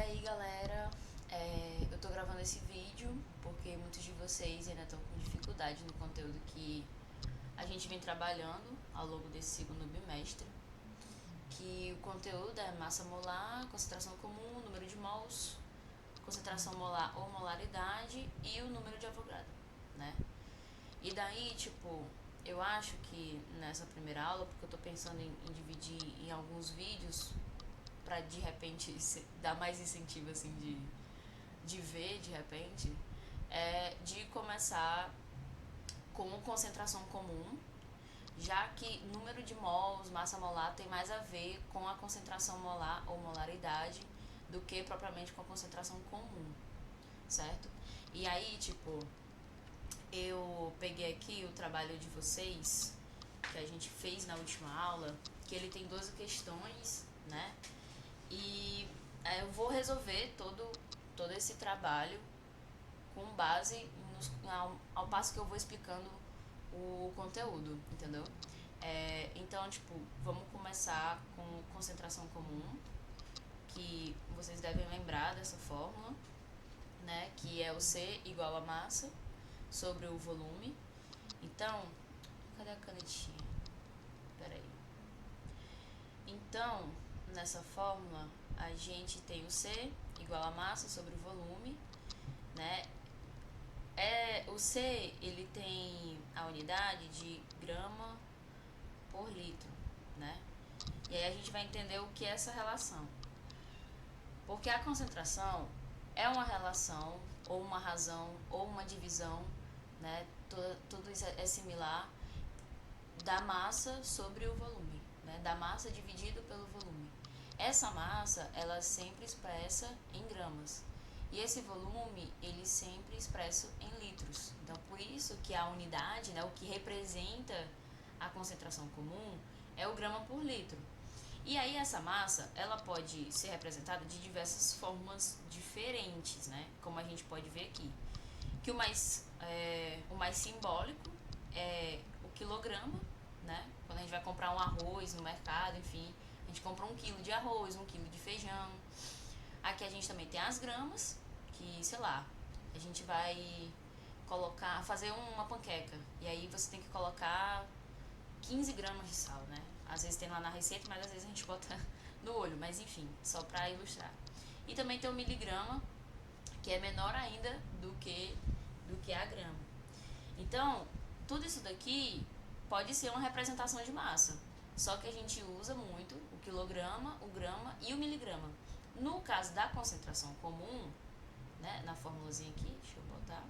aí galera, eu tô gravando esse vídeo porque muitos de vocês ainda estão com dificuldade no conteúdo que a gente vem trabalhando ao longo desse segundo bimestre, que o conteúdo é massa molar, concentração comum, número de mols, concentração molar ou molaridade e o número de Avogadro, né? E daí, tipo, eu acho que nessa primeira aula, porque eu tô pensando em dividir em alguns vídeos pra de repente dar mais incentivo assim de ver de repente, de começar com concentração comum, já que número de mols, massa molar tem mais a ver com a concentração molar ou molaridade do que propriamente com a concentração comum, certo? E aí, tipo, eu peguei aqui o trabalho de vocês que a gente fez na última aula, que ele tem 12 questões, né? E eu vou resolver todo esse trabalho com base ao passo que eu vou explicando o conteúdo, entendeu? Então, tipo, vamos começar com concentração comum, que vocês devem lembrar dessa fórmula, né? Que é o C igual a massa sobre o volume. Então, cadê a canetinha? Peraí. Então, nessa fórmula, a gente tem o C igual a massa sobre o volume, né? O C, ele tem a unidade de grama por litro, né? E aí a gente vai entender o que é essa relação. Porque a concentração é uma relação, ou uma razão, ou uma divisão, né? Tudo isso é similar da massa sobre o volume, né? Da massa dividido pelo volume. Essa massa, ela é sempre expressa em gramas. E esse volume, ele sempre expresso em litros. Então, por isso que a unidade, né, o que representa a concentração comum, é o grama por litro. E aí essa massa, ela pode ser representada de diversas formas diferentes, né? Como a gente pode ver aqui. Que o mais simbólico é o quilograma, né? Quando a gente vai comprar um arroz no mercado, enfim, a gente compra 1 quilo de arroz, 1 quilo de feijão. Aqui a gente também tem as gramas, que, sei lá, a gente vai fazer uma panqueca. E aí você tem que colocar 15 gramas de sal, né? Às vezes tem lá na receita, mas às vezes a gente bota no olho, mas enfim, só pra ilustrar. E também tem o miligrama, que é menor ainda do que a grama. Então, tudo isso daqui pode ser uma representação de massa, só que a gente usa muito o quilograma, o grama e o miligrama. No caso da concentração comum, né, na formulazinha aqui, deixa eu botar,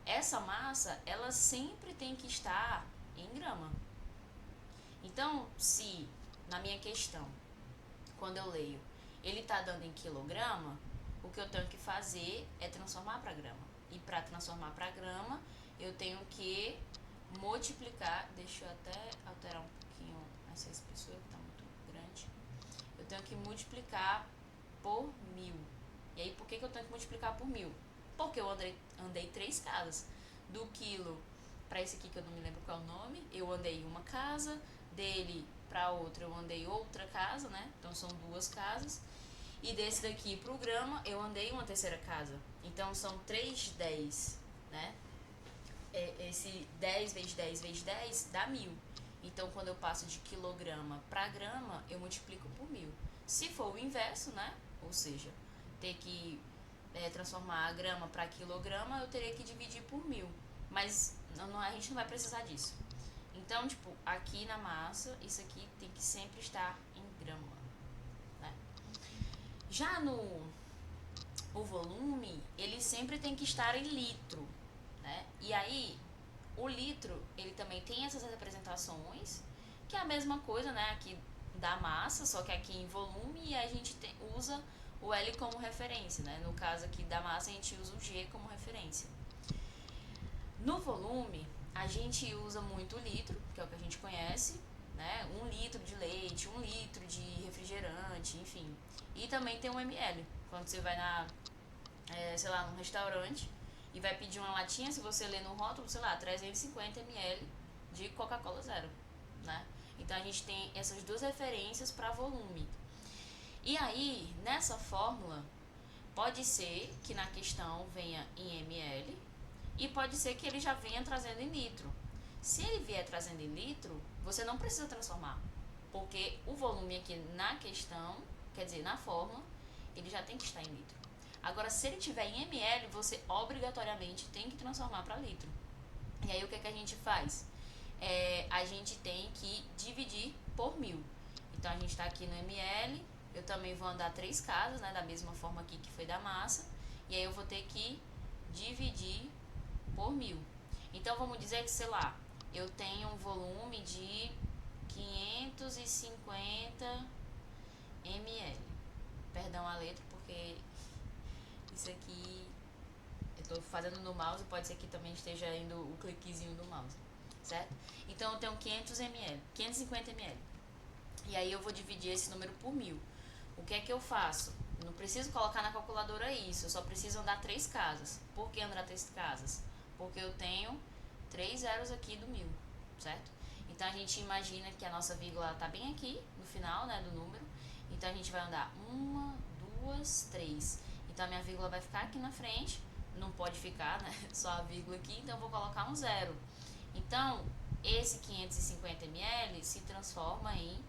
essa massa, ela sempre tem que estar em grama. Então, se na minha questão, quando eu leio, ele está dando em quilograma, o que eu tenho que fazer é transformar para grama. E para transformar para grama, eu tenho que multiplicar. Deixa eu até alterar um pouquinho essa espessura que está muito grande. Eu tenho que multiplicar por 1000. E aí, por que eu tenho que multiplicar por 1000? Porque eu andei 3 casas. Do quilo para esse aqui que eu não me lembro qual é o nome, eu andei uma casa, dele para outra eu andei outra casa, né? Então são 2 casas. E desse daqui pro grama eu andei uma terceira casa. Então são 3 10, né? Esse 10 vezes 10 vezes 10 dá 1000. Então quando eu passo de quilograma para grama, eu multiplico por 1000. Se for o inverso, né? Ou seja, ter que transformar a grama para quilograma, eu teria que dividir por 1000. Mas a gente não vai precisar disso. Então, tipo, aqui na massa, isso aqui tem que sempre estar em grama, né? Já no o volume, ele sempre tem que estar em litro, né? E aí, o litro, ele também tem essas representações, que é a mesma coisa, né? Aqui da massa, só que aqui em volume, e a gente usa o L como referência, né? No caso aqui da massa, a gente usa o G como referência. No volume, a gente usa muito o litro, que é o que a gente conhece, né? 1 litro de leite, 1 litro de refrigerante, enfim. E também tem um ml. Quando você vai sei lá, num restaurante e vai pedir uma latinha, se você ler no rótulo, sei lá, 350 ml de Coca-Cola zero, né? Então a gente tem essas duas referências para volume. E aí, nessa fórmula, pode ser que na questão venha em ml e pode ser que ele já venha trazendo em litro. Se ele vier trazendo em litro, você não precisa transformar, porque o volume aqui na questão, quer dizer, na fórmula, ele já tem que estar em litro. Agora, se ele tiver em ml, você obrigatoriamente tem que transformar para litro. E aí, o que é que a gente faz? A gente tem que dividir por 1000. Então, a gente está aqui no ml, eu também vou andar 3 casas, né, da mesma forma aqui que foi da massa, e aí eu vou ter que dividir por 1000. Então, vamos dizer que, sei lá, eu tenho um volume de 550 ml. Perdão a letra, porque isso aqui eu estou fazendo no mouse, pode ser que também esteja indo o cliquezinho do mouse, certo? Então, eu tenho 500 ml, 550 ml. E aí eu vou dividir esse número por 1000. O que é que eu faço? Eu não preciso colocar na calculadora isso, eu só preciso andar 3 casas. Por que andar 3 casas? Porque eu tenho 3 zeros aqui do 1000, certo? Então a gente imagina que a nossa vírgula está bem aqui no final, né, do número. Então a gente vai andar 1, 2, 3. Então a minha vírgula vai ficar aqui na frente, não pode ficar, né, só a vírgula aqui, então eu vou colocar um zero. Então esse 550 ml se transforma em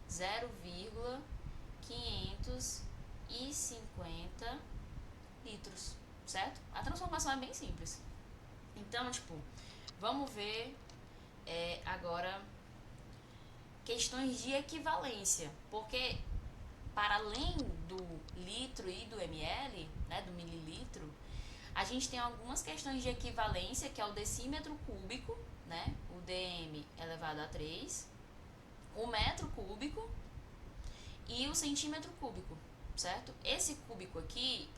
0,550 litros, certo? A transformação é bem simples. Então, tipo, vamos ver agora questões de equivalência, porque para além do litro e do ml, né, do mililitro, a gente tem algumas questões de equivalência, que é o decímetro cúbico, né, o dm elevado a 3, o metro cúbico e o centímetro cúbico, certo? Esse cúbico aqui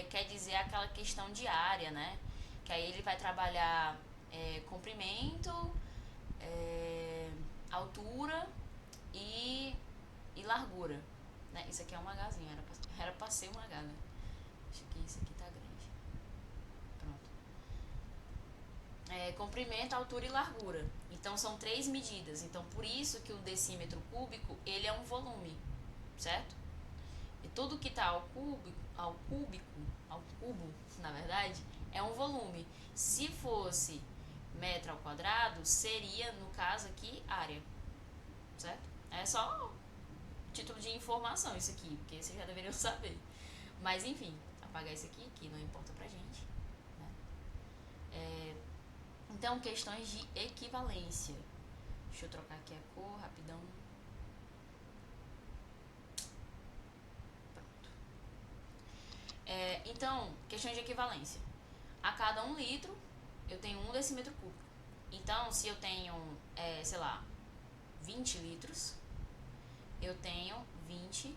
quer dizer aquela questão de área, né? Que aí ele vai trabalhar comprimento, altura e largura, né? Isso aqui é um Hzinho, era pra ser um H, né? Acho que isso aqui tá grande. Pronto. Comprimento, altura e largura. Então são 3 medidas. Então por isso que o decímetro cúbico ele é um volume, certo? E tudo que está ao cubo, na verdade, é um volume. Se fosse metro ao quadrado, seria, no caso aqui, área, certo? É só título de informação isso aqui, porque vocês já deveriam saber. Mas enfim, apagar isso aqui, que não importa pra gente, né? Então, questões de equivalência. Deixa eu trocar aqui a cor, rapidão. Então, questões de equivalência. A cada 1 litro, eu tenho 1 decímetro cúbico. Então, se eu tenho, sei lá, 20 litros, eu tenho 20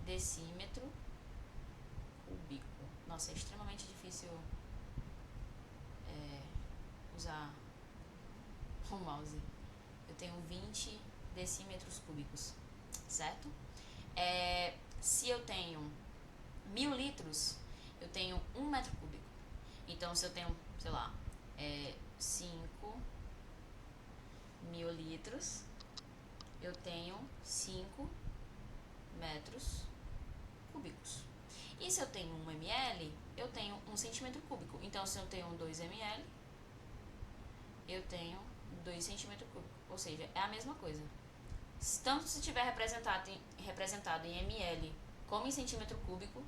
decímetro cúbico. Nossa, é extremamente difícil usar o mouse. Eu tenho 20 decímetros cúbicos, certo? Se eu tenho 1000 litros, eu tenho 1 metro cúbico. Então, se eu tenho, sei lá, 5 mil litros, eu tenho 5 metros cúbicos. E se eu tenho 1 ml, eu tenho 1 centímetro cúbico. Então, se eu tenho 2 ml, eu tenho 2 centímetros cúbicos. Ou seja, é a mesma coisa. Tanto se estiver representado em ml como em centímetro cúbico,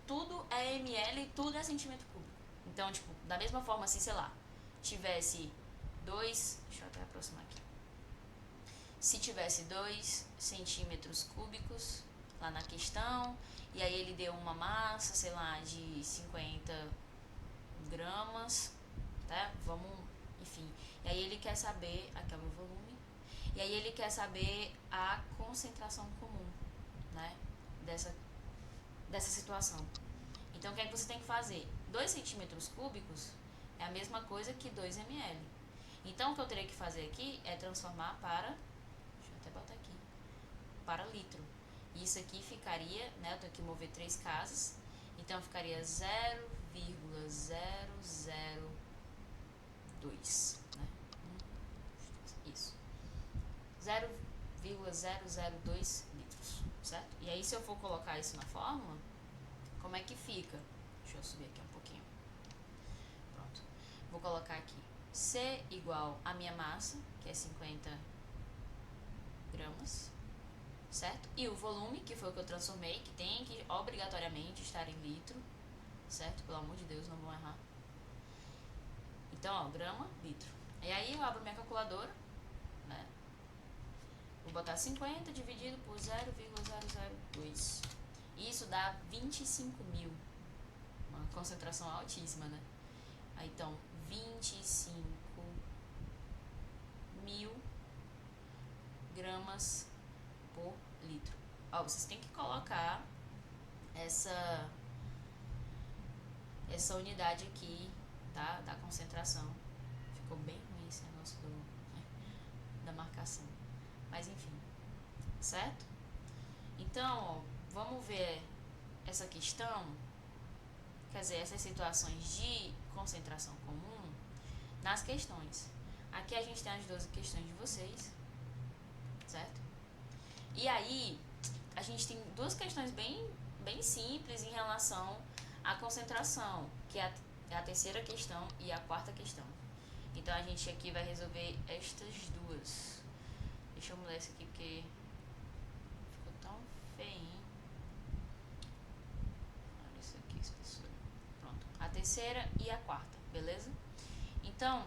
tudo é ml, tudo é centímetro cúbico. Então, tipo, da mesma forma, se, sei lá, tivesse 2... Deixa eu até aproximar aqui. Se tivesse 2 centímetros cúbicos lá na questão, e aí ele deu uma massa, sei lá, de 50 gramas, tá? Enfim. E aí ele quer saber, aqui é o meu volume, e aí ele quer saber a concentração comum, né, dessa situação. Então, o que é que você tem que fazer? 2 centímetros cúbicos é a mesma coisa que 2 ml. Então, o que eu teria que fazer aqui é transformar para, deixa eu até botar aqui, para litro. Isso aqui ficaria, né, eu tenho que mover 3 casas, então ficaria 0,002, né? Isso. 0,002 litros. certo? E aí se eu for colocar isso na fórmula, como é que fica? Deixa eu subir aqui um pouquinho. Pronto. Vou colocar aqui C igual a minha massa, que é 50 gramas, certo? E o volume, que foi o que eu transformei, que tem que obrigatoriamente estar em litro, certo? Pelo amor de Deus, não vão errar. Então, ó, grama, litro. E aí eu abro minha calculadora, né? Vou botar 50 dividido por 0,002. Isso dá 25 mil. Uma concentração altíssima, né? Aí, então, 25 mil gramas por litro. Ó, vocês têm que colocar essa unidade aqui, tá? Da concentração. Ficou bem ruim esse negócio da marcação. Mas enfim, certo? Então, ó, vamos ver essa questão, quer dizer, essas situações de concentração comum nas questões. Aqui a gente tem as 12 questões de vocês, certo? E aí, a gente tem duas questões bem simples em relação à concentração, que é a terceira questão e a quarta questão. Então, a gente aqui vai resolver estas duas. Deixa eu mudar isso aqui porque ficou tão feio. Olha isso aqui, espessura. Pronto. A terceira e a quarta, beleza? Então,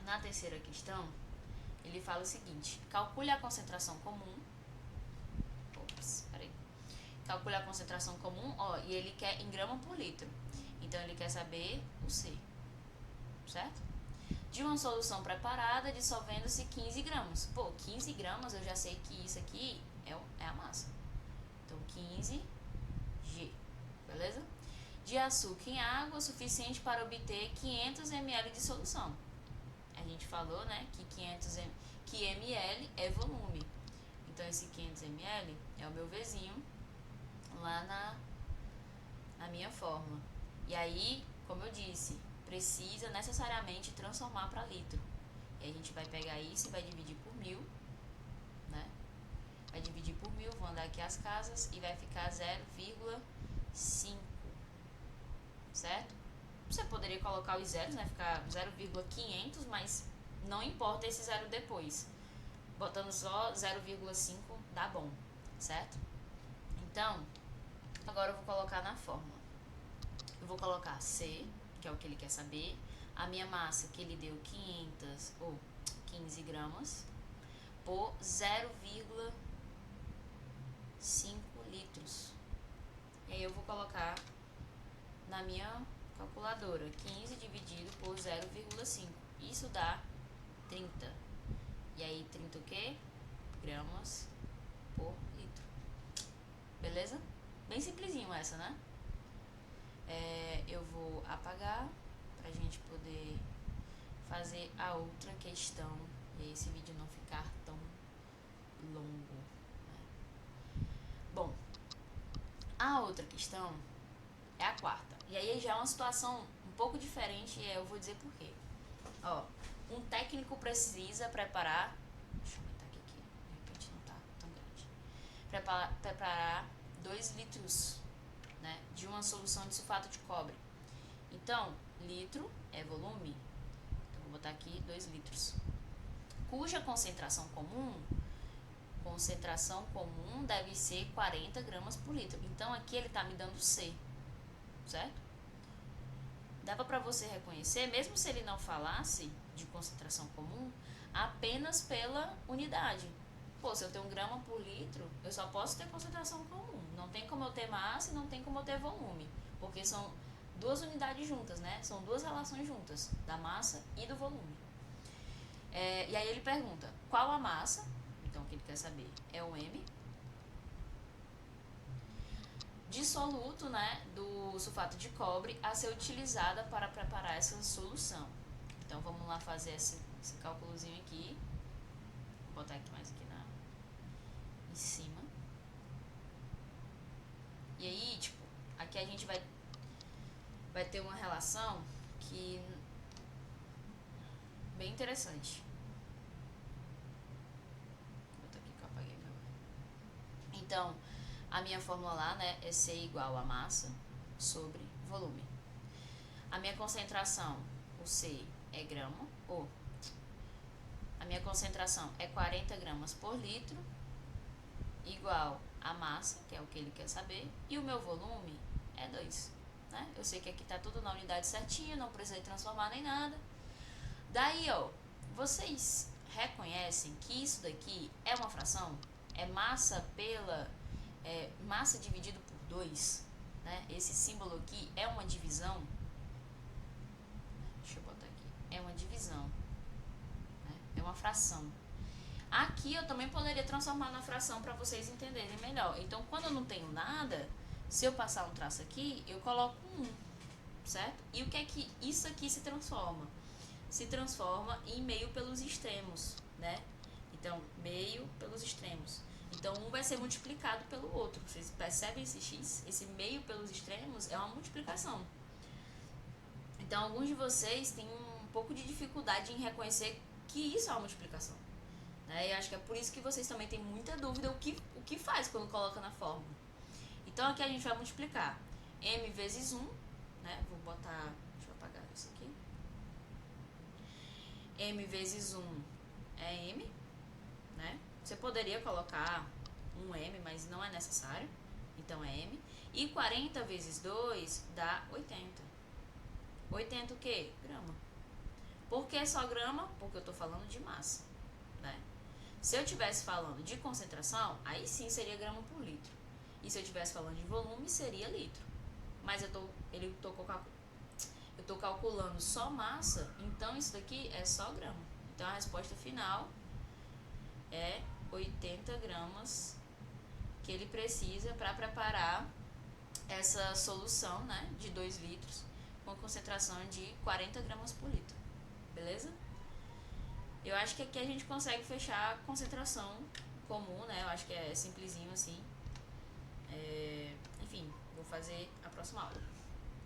na terceira questão, ele fala o seguinte: calcule a concentração comum. Ops, peraí. Calcule a concentração comum, ó, e ele quer em grama por litro. Então, ele quer saber o C, certo? De uma solução preparada dissolvendo-se 15 gramas. Pô, 15 gramas eu já sei que isso aqui é a massa. Então, 15G, beleza? De açúcar em água suficiente para obter 500 ml de solução. A gente falou, né, que ml é volume. Então, esse 500 ml é o meu Vzinho lá na minha fórmula. E aí, como eu disse, precisa necessariamente transformar para litro. E a gente vai pegar isso e vai dividir por 1000, né? Vai dividir por 1000, vou andar aqui as casas e vai ficar 0,5, certo? Você poderia colocar os zeros, né? Ficar 0,500, mas não importa esse zero depois. Botando só 0,5 dá bom, certo? Então, agora eu vou colocar na fórmula. Eu vou colocar C, que é o que ele quer saber, a minha massa, que ele deu 500 ou 15 gramas, por 0,5 litros. E aí eu vou colocar na minha calculadora 15 dividido por 0,5. Isso dá 30. E aí 30 o quê? Gramas por litro. Beleza? Bem simplesinho essa, né? Eu vou apagar pra gente poder fazer a outra questão e esse vídeo não ficar tão longo, né? Bom, a outra questão é a quarta. E aí já é uma situação um pouco diferente e eu vou dizer por quê. Ó, um técnico precisa preparar... Deixa eu aumentar aqui, de repente não tá tão grande. Preparar 2 litros, né, de uma solução de sulfato de cobre. Então, litro é volume. Então, vou botar aqui 2 litros. Cuja concentração comum deve ser 40 gramas por litro. Então, aqui ele está me dando C, certo? Dava para você reconhecer, mesmo se ele não falasse de concentração comum, apenas pela unidade. Pô, se eu tenho 1 grama por litro, eu só posso ter concentração comum. Não tem como eu ter massa e não tem como eu ter volume. Porque são duas unidades juntas, né? São duas relações juntas, da massa e do volume. E aí ele pergunta, qual a massa? Então, o que ele quer saber é o M. Dissoluto, né, do sulfato de cobre a ser utilizada para preparar essa solução. Então, vamos lá fazer esse cálculozinho aqui. Vou botar aqui mais aqui em cima. E aí, tipo, aqui a gente vai ter uma relação que bem interessante. Vou botar aqui que eu apaguei meu. Então, A minha fórmula lá, né, é C igual a massa sobre volume. A minha concentração, o C é grama, ou a minha concentração é 40 gramas por litro, igual a massa, que é o que ele quer saber, e o meu volume é 2. Né? Eu sei que aqui tá tudo na unidade certinha, não precisei transformar nem nada. Daí, ó, vocês reconhecem que isso daqui é uma fração? É massa massa dividido por 2, né? Esse símbolo aqui é uma divisão. Deixa eu botar aqui. É uma divisão, né? É uma fração. Aqui eu também poderia transformar na fração para vocês entenderem melhor. Então, quando eu não tenho nada, se eu passar um traço aqui, eu coloco um 1, certo? E o que é que isso aqui se transforma? Se transforma em meio pelos extremos, né? Então, meio pelos extremos. Então, um vai ser multiplicado pelo outro. Vocês percebem esse x? Esse meio pelos extremos é uma multiplicação. Então, alguns de vocês têm um pouco de dificuldade em reconhecer que isso é uma multiplicação. Né? E acho que é por isso que vocês também têm muita dúvida o que faz quando coloca na fórmula. Então, aqui a gente vai multiplicar m vezes 1, né? Vou botar, deixa eu apagar isso aqui. M vezes 1 é m, né? Você poderia colocar um m, mas não é necessário. Então, é m. E 40 vezes 2 dá 80. 80 o quê? Grama. Por que só grama? Porque eu estou falando de massa, né? Se eu estivesse falando de concentração, aí sim seria grama por litro. E se eu estivesse falando de volume, seria litro. Mas eu tô calculando só massa, então isso daqui é só grama. Então a resposta final é 80 gramas que ele precisa para preparar essa solução, né, de 2 litros com concentração de 40 gramas por litro. Beleza? Eu acho que aqui a gente consegue fechar a concentração comum, né? Eu acho que é simplesinho assim. Enfim, vou fazer a próxima aula.